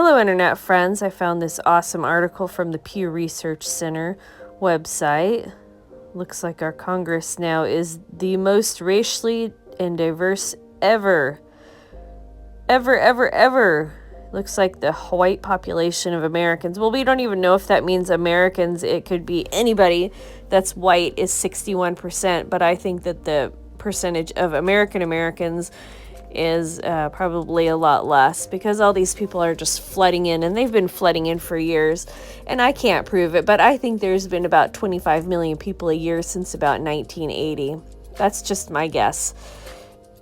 Hello, Internet friends. I found this awesome article from the Pew Research Center website. Looks like our Congress now is the most racially and diverse ever. Ever. Looks like the white population of Americans. Well, we don't even know if that means Americans. It could be anybody that's white is 61%, but I think that the percentage of Americans is probably a lot less because all these people are just flooding in, and they've been flooding in for years, and I can't prove it, but I think there's been about 25 million people a year since about 1980. That's just my guess.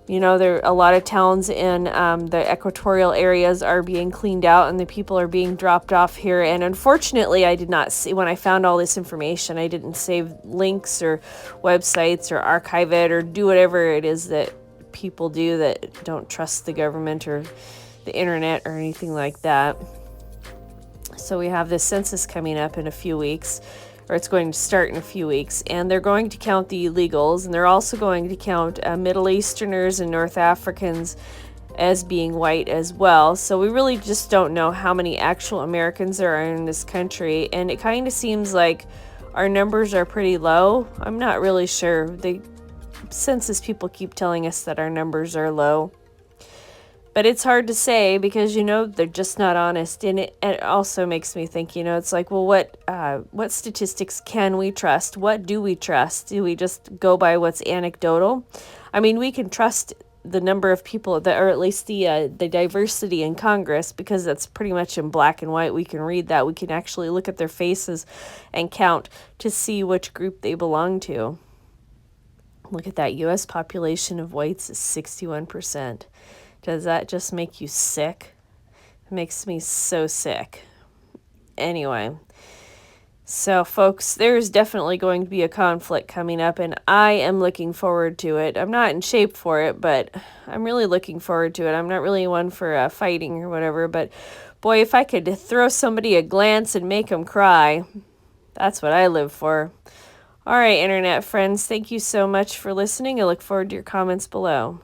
You know, there are a lot of towns in the equatorial areas are being cleaned out, and the people are being dropped off here. And unfortunately, I did not see, when I found all this information, I didn't save links or websites or archive it or do whatever it is that people do that don't trust the government or the internet or anything like that. So we have this census coming up in a few weeks, or it's going to start in a few weeks, and they're going to count the illegals, and they're also going to count Middle Easterners and North Africans as being white as well. So we really just don't know how many actual Americans there are in this country, and it kind of seems like our numbers are pretty low. I'm not really sure. The census people keep telling us that our numbers are low, but it's hard to say because, you know, they're just not honest. And it also makes me think, you know, it's like, well, what statistics can we trust? What do we trust? Do we just go by what's anecdotal? I mean, we can trust the number of people that, or at least the diversity in Congress, because that's pretty much in black and white. We can read that. We can actually look at their faces and count to see which group they belong to. Look at that. U.S. population of whites is 61%. Does that just make you sick? It makes me so sick. Anyway, so folks, there's definitely going to be a conflict coming up, and I am looking forward to it. I'm not in shape for it, but I'm really looking forward to it. I'm not really one for fighting or whatever, but boy, if I could throw somebody a glance and make them cry, that's what I live for. All right, Internet friends, thank you so much for listening. I look forward to your comments below.